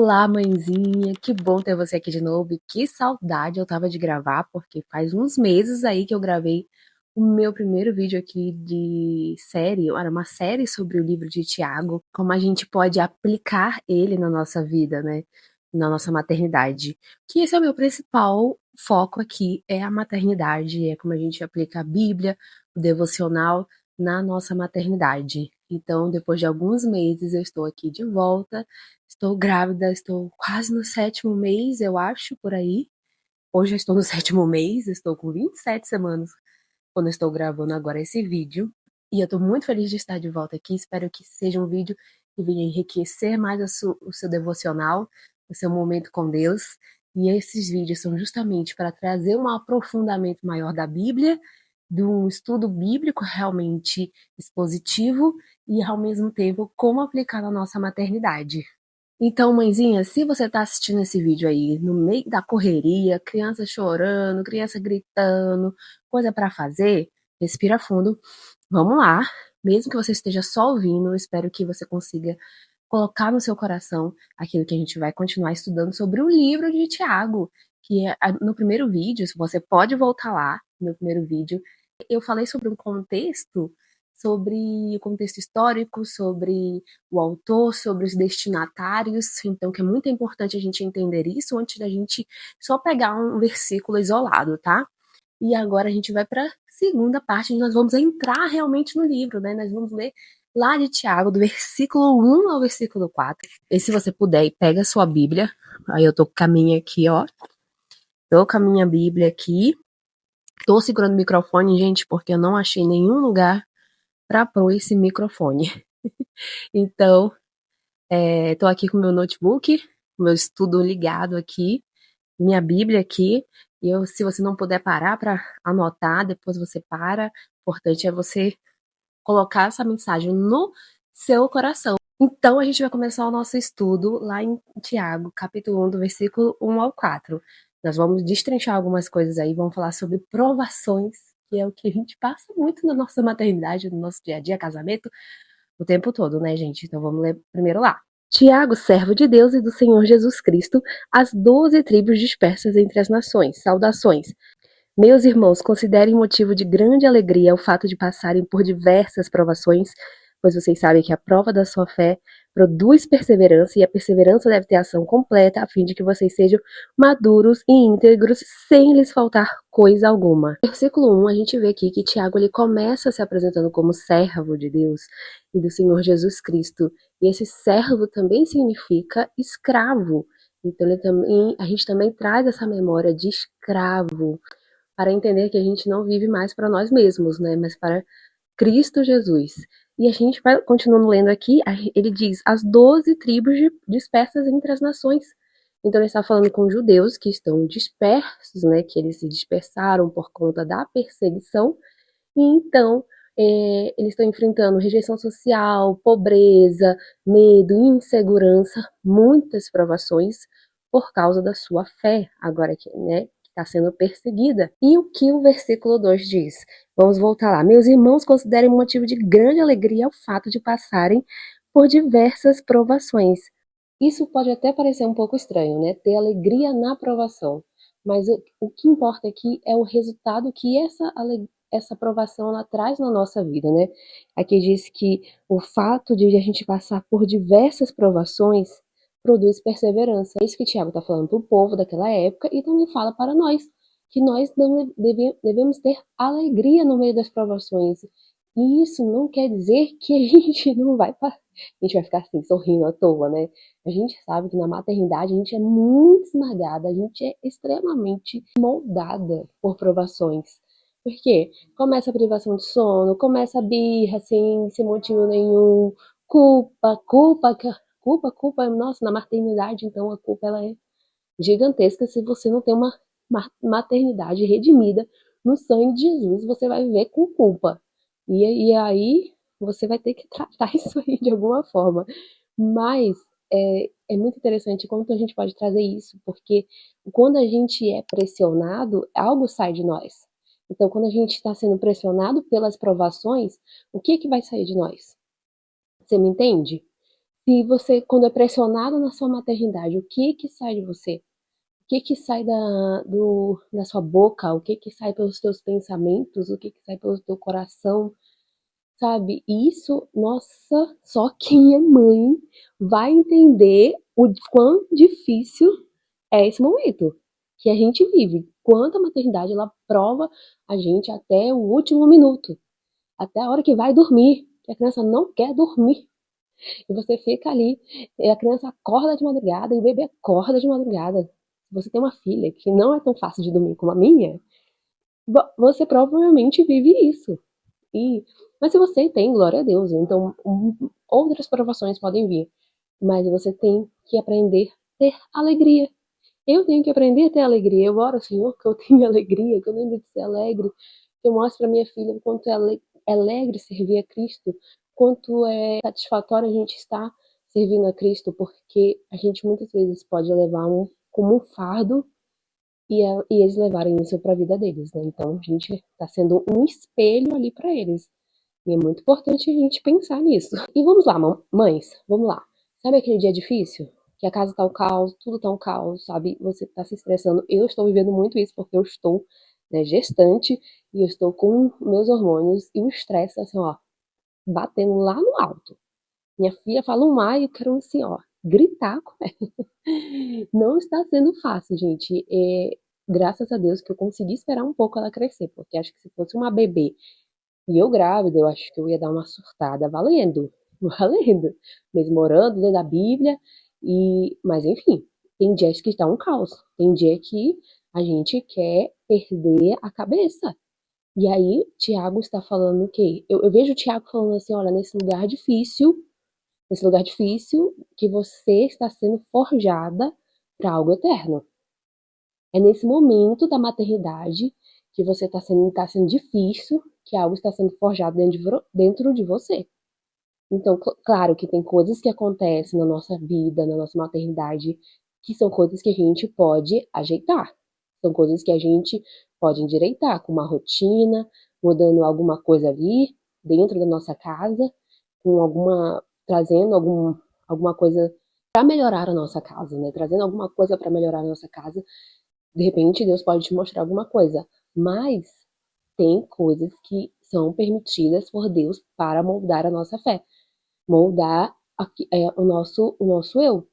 Olá, mãezinha, que bom ter você aqui de novo e que saudade eu tava de gravar, porque faz uns meses aí que eu gravei o meu primeiro vídeo aqui de série, era uma série sobre o livro de Tiago, como a gente pode aplicar ele na nossa vida, né, na nossa maternidade. Que esse é o meu principal foco aqui, é a maternidade, é como a gente aplica a Bíblia, o devocional na nossa maternidade. Então, depois de alguns meses, eu estou aqui de volta. Estou grávida, estou quase no 7º mês, eu acho, por aí. Hoje eu estou no 7º mês, estou com 27 semanas quando eu estou gravando agora esse vídeo. E eu estou muito feliz de estar de volta aqui. Espero que seja um vídeo que venha enriquecer mais o seu devocional, o seu momento com Deus. E esses vídeos são justamente para trazer um aprofundamento maior da Bíblia, de um estudo bíblico realmente expositivo e, ao mesmo tempo, como aplicar na nossa maternidade. Então, mãezinha, se você tá assistindo esse vídeo aí no meio da correria, criança chorando, criança gritando, coisa pra fazer, respira fundo. Vamos lá. Mesmo que você esteja só ouvindo, eu espero que você consiga colocar no seu coração aquilo que a gente vai continuar estudando sobre o livro de Tiago, que é no primeiro vídeo, se você pode voltar lá, no meu primeiro vídeo, eu falei sobre um contexto, sobre o contexto histórico, sobre o autor, sobre os destinatários, então que é muito importante a gente entender isso antes da gente só pegar um versículo isolado, tá? E agora a gente vai para a segunda parte, onde nós vamos entrar realmente no livro, né? Nós vamos ler lá de Tiago, do versículo 1 ao versículo 4. E se você puder, pega a sua Bíblia. Aí eu tô com a minha aqui, ó. Tô com a minha Bíblia aqui. Tô segurando o microfone, gente, porque eu não achei nenhum lugar para pôr esse microfone. Então, tô aqui com o meu notebook, meu estudo ligado aqui, minha Bíblia aqui. E se você não puder parar para anotar, depois você para. O importante é você colocar essa mensagem no seu coração. Então, a gente vai começar o nosso estudo lá em Tiago, capítulo 1, do versículo 1 ao 4. Nós vamos destrinchar algumas coisas aí, vamos falar sobre provações, que é o que a gente passa muito na nossa maternidade, no nosso dia a dia, casamento, o tempo todo, né, gente? Então, vamos ler primeiro lá. Tiago, servo de Deus e do Senhor Jesus Cristo, às 12 tribos dispersas entre as nações. Saudações. Meus irmãos, considerem motivo de grande alegria o fato de passarem por diversas provações, pois vocês sabem que a prova da sua fé produz perseverança, e a perseverança deve ter ação completa, a fim de que vocês sejam maduros e íntegros, sem lhes faltar coisa alguma. No versículo 1, a gente vê aqui que Tiago ele começa se apresentando como servo de Deus e do Senhor Jesus Cristo, e esse servo também significa escravo. Então a gente também traz essa memória de escravo, para entender que a gente não vive mais para nós mesmos, né, mas para Cristo Jesus. E a gente vai continuando lendo aqui, ele diz, as 12 tribos dispersas entre as nações. Então ele está falando com judeus que estão dispersos, né, que eles se dispersaram por conta da perseguição, e então eles estão enfrentando rejeição social, pobreza, medo, insegurança, muitas provações por causa da sua fé, agora que, né, está sendo perseguida. E o que o versículo 2 diz? Vamos voltar lá. Meus irmãos, considerem motivo de grande alegria o fato de passarem por diversas provações. Isso pode até parecer um pouco estranho, né? Ter alegria na provação. Mas o que importa aqui é o resultado que essa provação ela traz na nossa vida, né? Aqui diz que o fato de a gente passar por diversas provações produz perseverança. É isso que Tiago está falando para o povo daquela época e também fala para nós, que nós devemos ter alegria no meio das provações. E isso não quer dizer que a gente não vai, a gente vai ficar assim, sorrindo à toa, né? A gente sabe que na maternidade a gente é muito esmagada, a gente é extremamente moldada por provações. Por quê? Começa a privação de sono, começa a birra, sem motivo nenhum, culpa, nossa, na maternidade, então a culpa ela é gigantesca. Se você não tem uma maternidade redimida no sangue de Jesus, você vai viver com culpa. E aí você vai ter que tratar isso aí de alguma forma. Mas é muito interessante como que a gente pode trazer isso, porque quando a gente é pressionado, algo sai de nós. Então, quando a gente está sendo pressionado pelas provações, o que vai sair de nós? Você me entende? Se você, quando é pressionado na sua maternidade, o que sai de você? O que sai da sua boca? O que sai pelos teus pensamentos? O que sai pelo teu coração? Sabe? Isso, nossa, só quem é mãe vai entender o quão difícil é esse momento que a gente vive. Quanto a maternidade, ela prova a gente até o último minuto, até a hora que vai dormir, que a criança não quer dormir. E você fica ali, e a criança acorda de madrugada e o bebê acorda de madrugada. Se você tem uma filha que não é tão fácil de dormir como a minha, você provavelmente vive isso. E, mas se você tem, glória a Deus, então outras provações podem vir. Mas você tem que aprender a ter alegria. Eu tenho que aprender a ter alegria. Eu oro, Senhor, que eu tenha alegria, que eu lembre de ser alegre, que eu mostre para minha filha o quanto é alegre servir a Cristo, quanto é satisfatório a gente estar servindo a Cristo, porque a gente muitas vezes pode levar como um fardo e eles levarem isso para a vida deles, né? Então a gente está sendo um espelho ali para eles. E é muito importante a gente pensar nisso. E vamos lá, mães, vamos lá. Sabe aquele dia difícil? Que a casa tá um caos, tudo tá um caos, sabe? Você tá se estressando. Eu estou vivendo muito isso porque eu estou, né, gestante e eu estou com meus hormônios e o estresse, assim, ó, batendo lá no alto. Minha filha fala um ar e eu quero, assim, ó, gritar com ela. Não está sendo fácil, gente. Graças a Deus que eu consegui esperar um pouco ela crescer, porque acho que se fosse uma bebê e eu grávida, eu acho que eu ia dar uma surtada valendo, valendo, mesmo orando, lendo a Bíblia, mas enfim, tem dias que está um caos, tem dia que a gente quer perder a cabeça. E aí, Tiago está falando o quê? Eu vejo o Tiago falando assim, olha, nesse lugar difícil, que você está sendo forjada para algo eterno. É nesse momento da maternidade que você tá sendo difícil, que algo está sendo forjado dentro de você. Então, claro que tem coisas que acontecem na nossa vida, na nossa maternidade, que são coisas que a gente pode ajeitar. São coisas que a gente pode endireitar, com uma rotina, mudando alguma coisa ali dentro da nossa casa, trazendo alguma coisa para melhorar a nossa casa, né? Trazendo alguma coisa para melhorar a nossa casa. De repente, Deus pode te mostrar alguma coisa, mas tem coisas que são permitidas por Deus para moldar a nossa fé, moldar o nosso eu,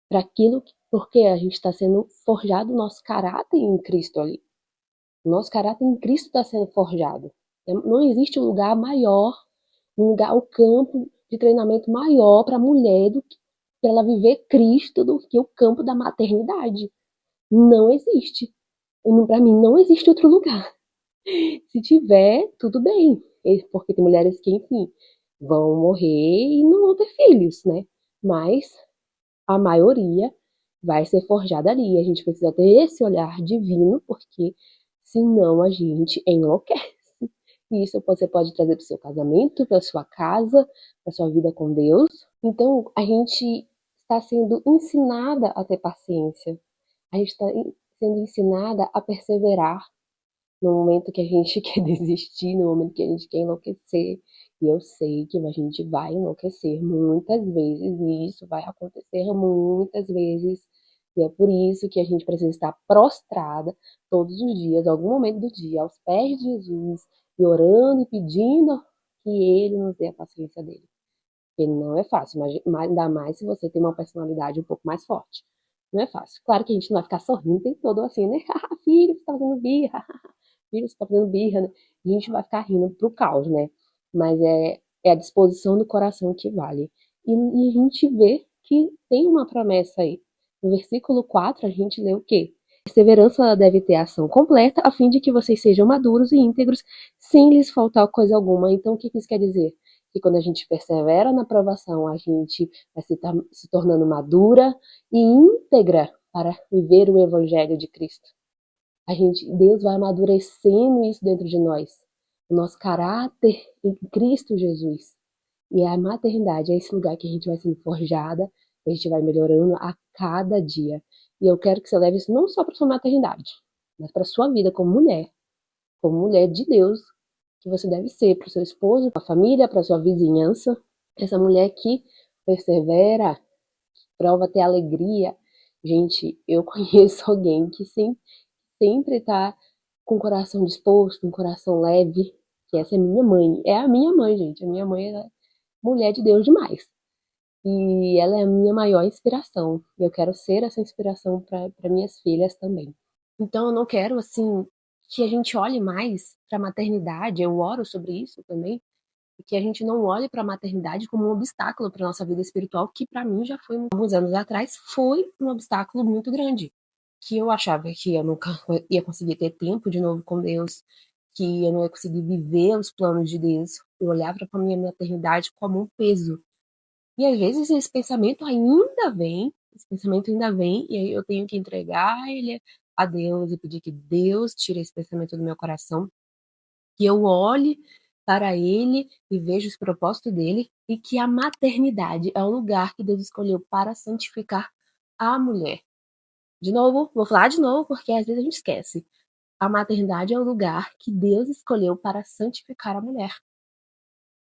para aquilo, porque a gente está sendo forjado o nosso caráter em Cristo ali. O nosso caráter em Cristo está sendo forjado. Não existe um lugar maior, o campo de treinamento maior para a mulher do que ela viver Cristo do que o campo da maternidade. Não existe. Para mim, não existe outro lugar. Se tiver, tudo bem. Porque tem mulheres que, enfim, vão morrer e não vão ter filhos, né? Mas a maioria vai ser forjada ali. A gente precisa ter esse olhar divino, porque senão a gente enlouquece. E isso você pode trazer para o seu casamento, para sua casa, para sua vida com Deus. Então, a gente está sendo ensinada a ter paciência. A gente está sendo ensinada a perseverar no momento que a gente quer desistir, no momento que a gente quer enlouquecer. E eu sei que a gente vai enlouquecer muitas vezes, e isso vai acontecer muitas vezes. E é por isso que a gente precisa estar prostrada todos os dias, algum momento do dia, aos pés de Jesus, e orando e pedindo que Ele nos dê a paciência dele. Porque não é fácil, mas ainda mais se você tem uma personalidade um pouco mais forte. Não é fácil. Claro que a gente não vai ficar sorrindo o tempo todo assim, né? Filho, você tá fazendo birra. Filho, você tá fazendo birra, né? A gente vai ficar rindo pro caos, né? Mas é a disposição do coração que vale. E a gente vê que tem uma promessa aí. No versículo 4, a gente lê o quê? Perseverança deve ter ação completa, a fim de que vocês sejam maduros e íntegros, sem lhes faltar coisa alguma. Então, o que isso quer dizer? Que quando a gente persevera na provação, a gente vai se tornando madura e íntegra para viver o evangelho de Cristo. Deus vai amadurecendo isso dentro de nós, o nosso caráter em Cristo Jesus. E a maternidade é esse lugar que a gente vai sendo forjada, a gente vai melhorando a cada dia. E eu quero que você leve isso não só para sua maternidade, mas para sua vida como mulher de Deus, que você deve ser para o seu esposo, para a família, para a sua vizinhança. Essa mulher que persevera, prova ter alegria. Gente, eu conheço alguém que sempre tá com o coração disposto, um coração leve, que essa é minha mãe. É a minha mãe, gente. A minha mãe é mulher de Deus demais. E ela é a minha maior inspiração. E eu quero ser essa inspiração para minhas filhas também. Então eu não quero, assim, que a gente olhe mais para a maternidade, eu oro sobre isso também, e que a gente não olhe para a maternidade como um obstáculo para nossa vida espiritual, que para mim já foi, alguns anos atrás, foi um obstáculo muito grande. Que eu achava que eu nunca ia conseguir ter tempo de novo com Deus, que eu não ia conseguir viver os planos de Deus. Eu olhava para a minha maternidade como um peso. E às vezes esse pensamento ainda vem, e aí eu tenho que entregar ele a Deus e pedir que Deus tire esse pensamento do meu coração, que eu olhe para ele e veja os propósitos dele, e que a maternidade é o lugar que Deus escolheu para santificar a mulher. De novo, vou falar de novo, porque às vezes a gente esquece. A maternidade é o lugar que Deus escolheu para santificar a mulher.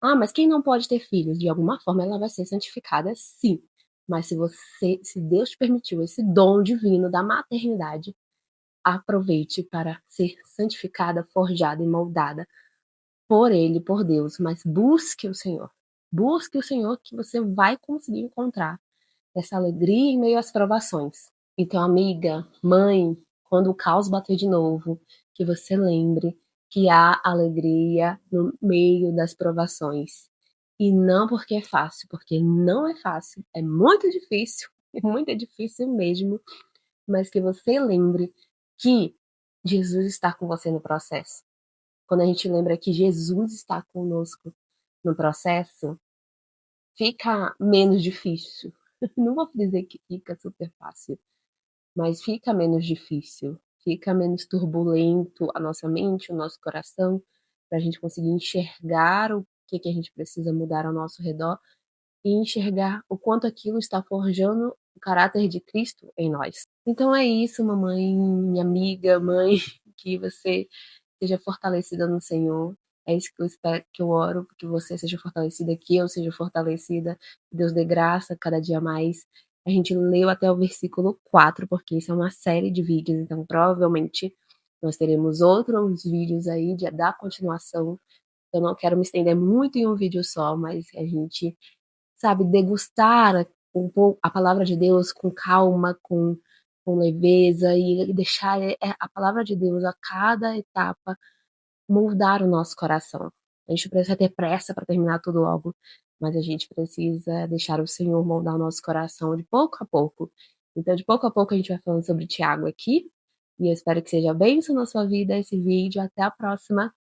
Ah, mas quem não pode ter filhos? De alguma forma ela vai ser santificada, sim. Mas se Deus te permitiu esse dom divino da maternidade, aproveite para ser santificada, forjada e moldada por Ele, por Deus. Mas busque o Senhor. Busque o Senhor, que você vai conseguir encontrar essa alegria em meio às provações. Então, amiga, mãe, quando o caos bater de novo, que você lembre que há alegria no meio das provações. E não porque é fácil, porque não é fácil, é muito difícil mesmo, mas que você lembre que Jesus está com você no processo. Quando a gente lembra que Jesus está conosco no processo, fica menos difícil. Não vou dizer que fica super fácil, mas fica menos difícil, fica menos turbulento a nossa mente, o nosso coração, para a gente conseguir enxergar o que a gente precisa mudar ao nosso redor e enxergar o quanto aquilo está forjando o caráter de Cristo em nós. Então é isso, mamãe, minha amiga, mãe, que você seja fortalecida no Senhor. É isso que eu espero, que eu oro, que você seja fortalecida, que eu seja fortalecida, que Deus dê graça cada dia mais. A gente leu até o versículo 4, porque isso é uma série de vídeos, então provavelmente nós teremos outros vídeos aí da continuação. Eu não quero me estender muito em um vídeo só, mas a gente, sabe, degustar um pouco a palavra de Deus com calma, com leveza, e deixar a palavra de Deus a cada etapa moldar o nosso coração. A gente precisa ter pressa para terminar tudo logo, mas a gente precisa deixar o Senhor moldar o nosso coração de pouco a pouco. Então, de pouco a pouco, a gente vai falando sobre Tiago aqui, e eu espero que seja bênção na sua vida esse vídeo. Até a próxima!